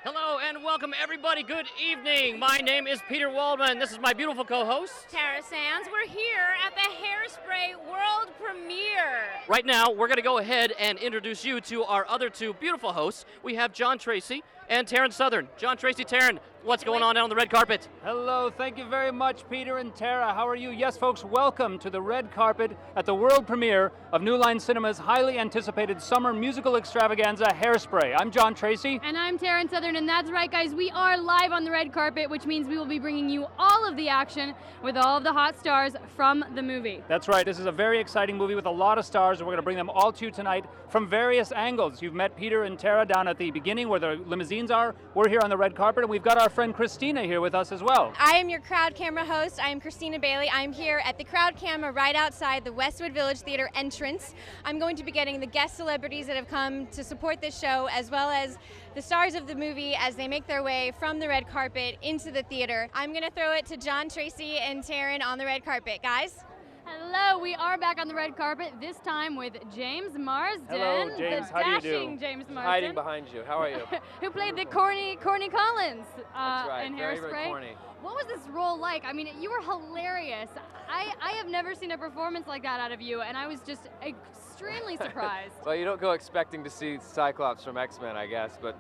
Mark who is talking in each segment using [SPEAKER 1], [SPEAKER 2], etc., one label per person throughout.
[SPEAKER 1] Hello and welcome everybody. Good evening. My name is Peter Waldman. This is my beautiful co-host,
[SPEAKER 2] Tara Sands. We're here at the Hairspray world premiere.
[SPEAKER 1] Right now, we're going to go ahead and introduce you to our other two beautiful hosts. We have John Tracy and Taryn Southern. John Tracy, Taryn, what's going on the red carpet?
[SPEAKER 3] Hello, thank you very much, Peter and Tara. How are you? Yes, folks, welcome to the red carpet at the world premiere of New Line Cinema's highly anticipated summer musical extravaganza, Hairspray. I'm John Tracy.
[SPEAKER 4] And I'm Taryn Southern, and that's right, guys. We are live on the red carpet, which means we will be bringing you all of the action with all of the hot stars from the movie.
[SPEAKER 3] That's right. This is a very exciting movie with a lot of stars, and we're going to bring them all to you tonight from various angles. You've met Peter and Tara down at the beginning where the limousines are. We're here on the red carpet, and we've got our friend Christina here with us as well.
[SPEAKER 2] I am your crowd camera host. I am Christina Bailey. I'm here at the crowd camera right outside the Westwood Village Theater entrance. I'm going to be getting the guest celebrities that have come to support this show, as well as the stars of the movie as they make their way from the red carpet into the theater. I'm going to throw it to John Tracy and Taryn on the red carpet. Guys?
[SPEAKER 4] Hello, we are back on the red carpet, this time with James Marsden.
[SPEAKER 3] Hello, James.
[SPEAKER 4] The
[SPEAKER 3] How do you
[SPEAKER 4] dashing
[SPEAKER 3] do?
[SPEAKER 4] James Marsden.
[SPEAKER 5] Hiding behind you. How are you?
[SPEAKER 4] Who played the corny Collins
[SPEAKER 5] That's right.
[SPEAKER 4] in
[SPEAKER 5] Very,
[SPEAKER 4] Hairspray.
[SPEAKER 5] very corny.
[SPEAKER 4] What was this role like? I mean, you were hilarious. I have never seen a performance like that out of you, and I was just extremely surprised.
[SPEAKER 5] Well, you don't go expecting to see Cyclops from X-Men, I guess, but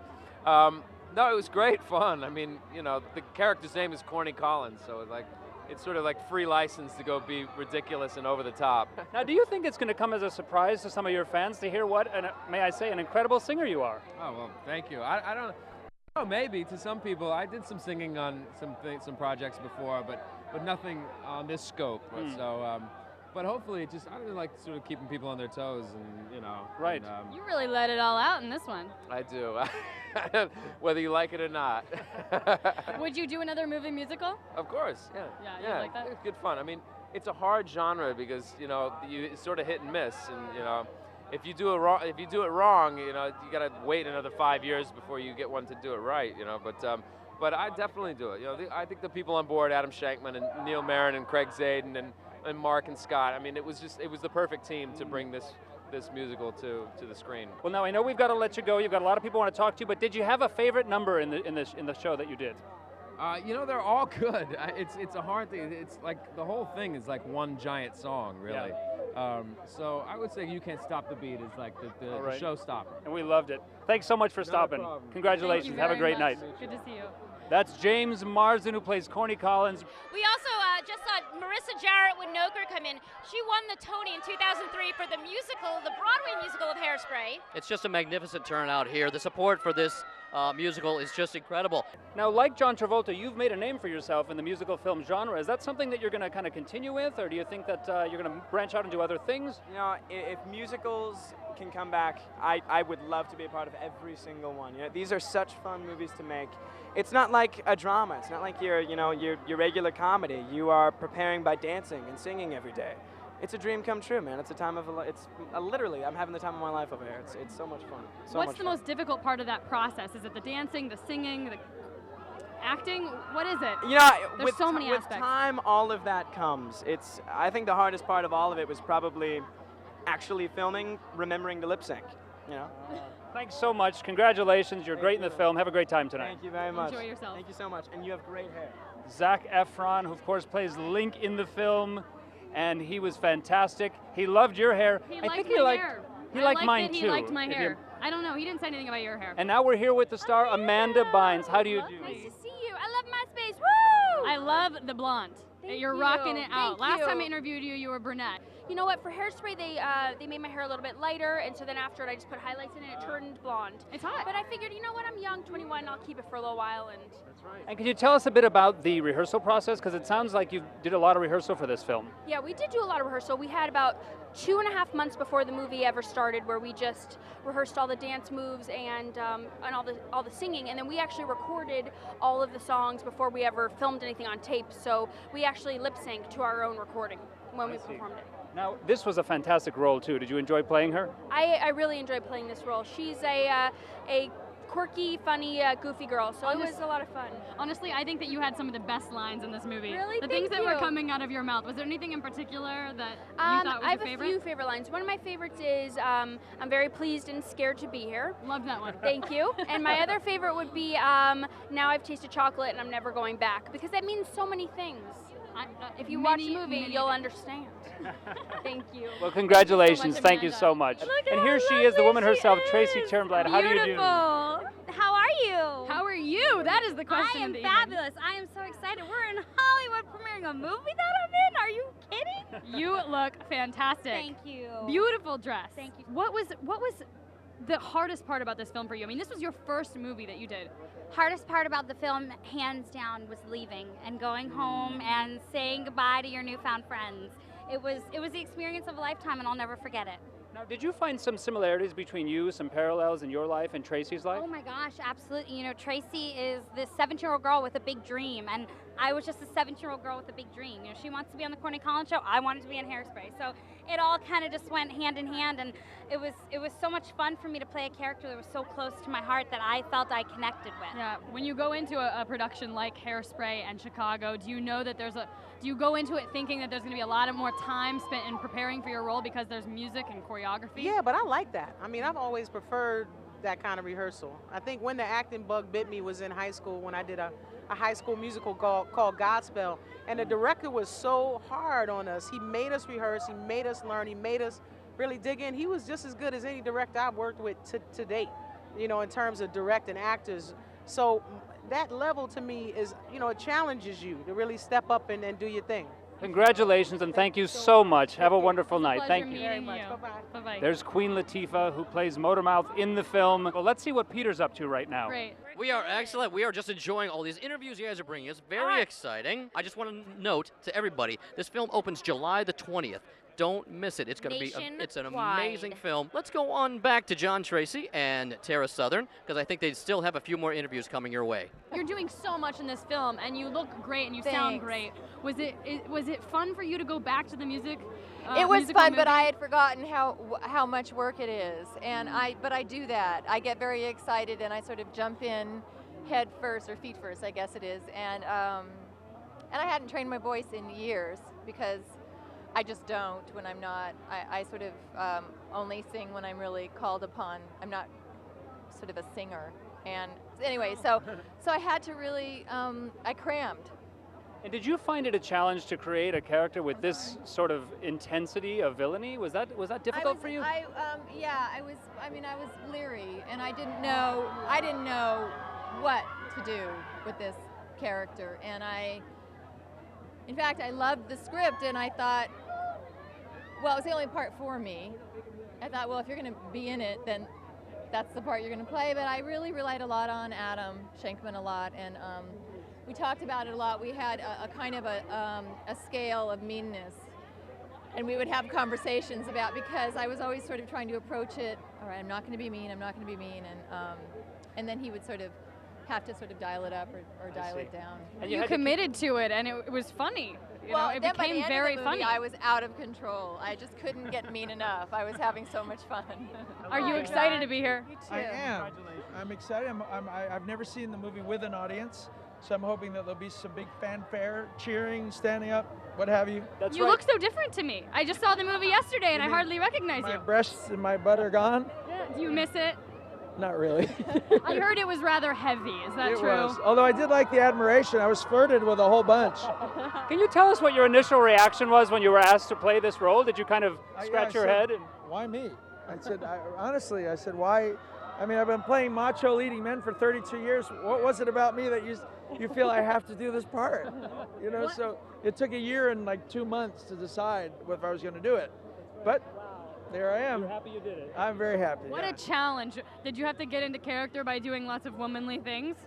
[SPEAKER 5] no, it was great fun. I mean, you know, the character's name is Corny Collins, so it's sort of like free license to go be ridiculous and over the top.
[SPEAKER 3] Now, do you think it's going to come as a surprise to some of your fans to hear what, may I say, an incredible singer you are?
[SPEAKER 5] Oh, well, thank you. I don't know, maybe to some people. I did some singing on some projects before, but nothing on this scope. So, but hopefully, I really like sort of keeping people on their toes, and you know.
[SPEAKER 3] Right.
[SPEAKER 5] And,
[SPEAKER 4] You really let it all out in this one.
[SPEAKER 5] I do. Whether you like it or not.
[SPEAKER 4] Would you do another movie musical?
[SPEAKER 5] Of course, yeah.
[SPEAKER 4] Yeah, you like that?
[SPEAKER 5] It's good fun. I mean, it's a hard genre because it's sort of hit and miss, and if you do it wrong, you gotta wait another 5 years before you get one to do it right, But I definitely do it. I think the people on board, Adam Shankman and Neil Meron and Craig Zadan and Mark and Scott. I mean, it was the perfect team to bring this musical to the screen.
[SPEAKER 3] Well, now I know we've got to let you go. You've got a lot of people want to talk to you, but did you have a favorite number in the show that you did?
[SPEAKER 5] They're all good. It's a hard thing. It's like the whole thing is like one giant song, really.
[SPEAKER 3] Yeah.
[SPEAKER 5] So I would say You Can't Stop the Beat is like the
[SPEAKER 3] right.
[SPEAKER 5] showstopper.
[SPEAKER 3] And we loved it. Thanks so much for stopping.
[SPEAKER 5] problem.
[SPEAKER 3] Congratulations.
[SPEAKER 4] Thank you
[SPEAKER 3] Have a
[SPEAKER 4] very
[SPEAKER 3] great
[SPEAKER 4] much.
[SPEAKER 3] night.
[SPEAKER 4] Good to see you.
[SPEAKER 3] That's James Marsden, who plays Corny Collins.
[SPEAKER 2] We also just saw Marissa Jarrett Winokur come in. She won the Tony in 2003 for the Broadway musical of Hairspray.
[SPEAKER 1] It's just a magnificent turnout here. The support for this musical is just incredible.
[SPEAKER 3] Now, like John Travolta, you've made a name for yourself in the musical film genre. Is that something that you're going to kind of continue with, or do you think that you're going to branch out and do other things?
[SPEAKER 6] You know, if musicals can come back, I would love to be a part of every single one. These are such fun movies to make. It's not like a drama. It's not like your regular comedy. You are preparing by dancing and singing every day. It's a dream come true, man. It's a time of literally, I'm having the time of my life over here. It's so much fun.
[SPEAKER 4] What's the most difficult part of that process? Is it the dancing, the singing, the acting? What is it?
[SPEAKER 6] There's
[SPEAKER 4] so many
[SPEAKER 6] with
[SPEAKER 4] aspects.
[SPEAKER 6] time, all of that comes. I think the hardest part of all of it was probably actually filming, remembering to lip sync.
[SPEAKER 3] Thanks so much. Congratulations. You're great in the film. Have a great time tonight.
[SPEAKER 6] Thank you very much.
[SPEAKER 4] Enjoy yourself.
[SPEAKER 6] Thank you so much. And you have great hair.
[SPEAKER 3] Zac Efron, who of course plays Link in the film, and he was fantastic. He loved your hair.
[SPEAKER 4] He
[SPEAKER 3] I
[SPEAKER 4] liked
[SPEAKER 3] think
[SPEAKER 4] my
[SPEAKER 3] he liked
[SPEAKER 4] hair.
[SPEAKER 3] he
[SPEAKER 4] I
[SPEAKER 3] liked
[SPEAKER 4] liked
[SPEAKER 3] mine
[SPEAKER 4] that
[SPEAKER 3] too.
[SPEAKER 4] He liked my
[SPEAKER 3] If
[SPEAKER 4] hair.
[SPEAKER 3] you-
[SPEAKER 4] I don't know. He didn't say anything about your hair.
[SPEAKER 3] And now we're here with the star Amanda Bynes. How do you do?
[SPEAKER 2] Nice to see you. I love MySpace. Woo!
[SPEAKER 4] I love the blonde.
[SPEAKER 2] Thank
[SPEAKER 4] You're
[SPEAKER 2] you.
[SPEAKER 4] rocking it out.
[SPEAKER 2] Thank
[SPEAKER 4] Last
[SPEAKER 2] you.
[SPEAKER 4] time I interviewed you, you were brunette.
[SPEAKER 2] You know what? For Hairspray, they made my hair a little bit lighter, and so then after it, I just put highlights in it. It turned blonde.
[SPEAKER 4] It's hot.
[SPEAKER 2] But I figured, you know what? I'm young, 21. I'll keep it for a little while, and
[SPEAKER 3] And can you tell us a bit about the rehearsal process? Because it sounds like you did a lot of rehearsal for this film.
[SPEAKER 2] yeah, we did do a lot of rehearsal. We had about 2.5 months before the movie ever started, where we just rehearsed all the dance moves and all the singing, and then we actually recorded all of the songs before we ever filmed anything on tape. So we actually lip synced to our own recording when we performed it.
[SPEAKER 3] Now, this was a fantastic role too. Did you enjoy playing her?
[SPEAKER 2] I really enjoy playing this role. She's a
[SPEAKER 7] quirky, funny, goofy girl. So it was a lot of fun.
[SPEAKER 4] Honestly, I think that you had some of the best lines in this movie.
[SPEAKER 7] Really?
[SPEAKER 4] The
[SPEAKER 7] Thank
[SPEAKER 4] things that were
[SPEAKER 7] you.
[SPEAKER 4] coming out of your mouth. Was there anything in particular that you thought was
[SPEAKER 7] I have
[SPEAKER 4] your favorite?
[SPEAKER 7] a few favorite lines. One of my favorites is, I'm very pleased and scared to be here.
[SPEAKER 4] Love that one.
[SPEAKER 7] Thank you. And my other favorite would be, now I've tasted chocolate and I'm never going back. Because that means so many things. If you watch the movie, you'll understand. Thank you.
[SPEAKER 3] Well, congratulations.
[SPEAKER 4] Thank you so
[SPEAKER 3] Thank you so much.
[SPEAKER 7] Look at
[SPEAKER 3] And
[SPEAKER 7] how
[SPEAKER 3] here she is, the woman
[SPEAKER 7] lovely she
[SPEAKER 3] herself,
[SPEAKER 7] is.
[SPEAKER 3] Tracy Turnblad. How do you do?
[SPEAKER 8] Beautiful. How are you?
[SPEAKER 4] How are you? That is the question.
[SPEAKER 8] I am
[SPEAKER 4] of the evening.
[SPEAKER 8] fabulous. I am so excited. We're in Hollywood premiering a movie that I'm in. Are you kidding?
[SPEAKER 4] You look fantastic.
[SPEAKER 8] Thank you.
[SPEAKER 4] Beautiful dress.
[SPEAKER 8] Thank you.
[SPEAKER 4] What was the hardest part about this film for you? I mean, this was your first movie that you did.
[SPEAKER 8] Hardest part about the film, hands down, was leaving and going home and saying goodbye to your newfound friends. It was the experience of a lifetime, and I'll never forget it.
[SPEAKER 3] Now, did you find some similarities between you, some parallels in your life and Tracy's life?
[SPEAKER 8] Oh my gosh, absolutely. You know, Tracy is this 17-year-old girl with a big dream, and I was just a 17-year-old girl with a big dream. You know, she wants to be on the Corny Collins show. I wanted to be in Hairspray. So it all kind of just went hand in hand, and it was so much fun for me to play a character that was so close to my heart that I felt I connected with.
[SPEAKER 4] Yeah. When you go into a production like Hairspray and Chicago, do you know that do you go into it thinking that there's going to be a lot of more time spent in preparing for your role because there's music and choreography?
[SPEAKER 9] Yeah, but I like that. I mean, I've always preferred that kind of rehearsal. I think when the acting bug bit me was in high school when I did a high school musical called Godspell. And the director was so hard on us. He made us rehearse, he made us learn, he made us really dig in. He was just as good as any director I've worked with to date, you know, in terms of directing actors. So that level to me is, you know, it challenges you to really step up and do your thing.
[SPEAKER 3] Congratulations and thank you so much. Have a wonderful
[SPEAKER 4] It's a
[SPEAKER 3] night.
[SPEAKER 4] pleasure
[SPEAKER 3] Thank you.
[SPEAKER 4] meeting
[SPEAKER 9] Very much.
[SPEAKER 4] you.
[SPEAKER 9] Bye-bye.
[SPEAKER 4] Bye-bye.
[SPEAKER 3] There's Queen Latifah, who plays Motormouth in the film. Well, let's see what Peter's up to right now.
[SPEAKER 4] Great.
[SPEAKER 1] We are excellent. We are just enjoying all these interviews you guys are bringing us. Very exciting. I just want to note to everybody, this film opens July the 20th. Don't miss it. It's going to be it's an amazing film. Let's go on back to John Tracy and Tara Southern, because I think they still have a few more interviews coming your way.
[SPEAKER 4] You're doing so much in this film, and you look great, and you sound great. Was it fun for you to go back to the music?
[SPEAKER 10] It was
[SPEAKER 4] musical
[SPEAKER 10] fun, but
[SPEAKER 4] movie?
[SPEAKER 10] I had forgotten how much work it is, and I do that. I get very excited, and I sort of jump in head first or feet first, I guess it is, and I hadn't trained my voice in years because I just don't when I'm not. I sort of only sing when I'm really called upon. I'm not sort of a singer, and anyway, so I had to really I crammed.
[SPEAKER 3] And did you find it a challenge to create a character with this sort of intensity of villainy? Was that difficult for you?
[SPEAKER 10] Yeah, I was. I mean, I was leery, and I didn't know what to do with this character, and in fact, I loved the script, and I thought, well, it was the only part for me. I thought, well, if you're going to be in it, then that's the part you're going to play. But I really relied a lot on Adam Shankman a lot, and we talked about it a lot. We had a kind of a scale of meanness, and we would have conversations about, because I was always sort of trying to approach it. All right, I'm not going to be mean. I'm not going to be mean, and then he would sort of have to sort of dial it up or dial it down.
[SPEAKER 4] And you committed to it, and it was funny. You know, it
[SPEAKER 10] then by the
[SPEAKER 4] became
[SPEAKER 10] end
[SPEAKER 4] very
[SPEAKER 10] of the movie,
[SPEAKER 4] funny.
[SPEAKER 10] I was out of control. I just couldn't get mean enough. I was having so much fun.
[SPEAKER 4] Are you excited to be here?
[SPEAKER 10] Me too.
[SPEAKER 11] I am. I'm excited. I've never seen the movie with an audience, so I'm hoping that there'll be some big fanfare, cheering, standing up, what have you.
[SPEAKER 3] That's
[SPEAKER 4] You
[SPEAKER 3] right.
[SPEAKER 4] look so different to me. I just saw the movie yesterday, and I hardly recognize
[SPEAKER 11] My
[SPEAKER 4] you.
[SPEAKER 11] breasts and my butt are gone?
[SPEAKER 4] Do you miss it?
[SPEAKER 11] Not really.
[SPEAKER 4] I heard it was rather heavy. Is that
[SPEAKER 11] It
[SPEAKER 4] true?
[SPEAKER 11] was. Although I did like the admiration. I was flirted with a whole bunch.
[SPEAKER 3] Can you tell us what your initial reaction was when you were asked to play this role? Did you kind of scratch your head?
[SPEAKER 11] Why me? I said, honestly, why? I mean, I've been playing macho leading men for 32 years. What was it about me that you feel I have to do this part? You know, so it took a year and like 2 months to decide if I was going to do it. But there I am.
[SPEAKER 3] You're happy you did it.
[SPEAKER 11] I'm very happy.
[SPEAKER 4] What a challenge. Did you have to get into character by doing lots of womanly things?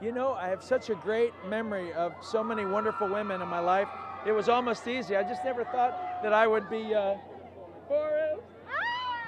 [SPEAKER 11] You know, I have such a great memory of so many wonderful women in my life. It was almost easy. I just never thought that I would be Forrest.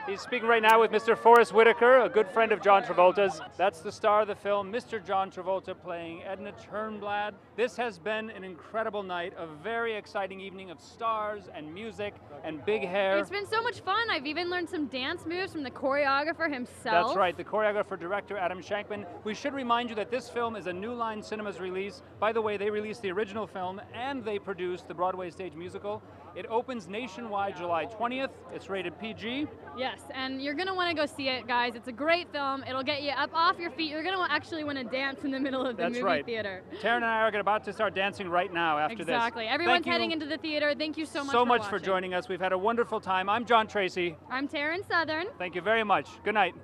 [SPEAKER 3] He's speaking right now with Mr. Forrest Whitaker, a good friend of John Travolta's. That's the star of the film, Mr. John Travolta, playing Edna Turnblad. This has been an incredible night, a very exciting evening of stars and music and big hair.
[SPEAKER 4] It's been so much fun. I've even learned some dance moves from the choreographer himself.
[SPEAKER 3] That's right, the choreographer, director, Adam Shankman. We should remind you that this film is a New Line Cinemas release. By the way, they released the original film and they produced the Broadway stage musical. It opens nationwide July 20th. It's rated PG.
[SPEAKER 4] Yes, and you're going to want to go see it, guys. It's a great film. It'll get you up off your feet. You're going to actually want to dance in the middle of the movie theater.
[SPEAKER 3] Taryn and I are about to start dancing right now after this.
[SPEAKER 4] Exactly. Everyone's heading into the theater. Thank you so much
[SPEAKER 3] for joining us. We've had a wonderful time. I'm John Tracy.
[SPEAKER 4] I'm Taryn Southern.
[SPEAKER 3] Thank you very much. Good night.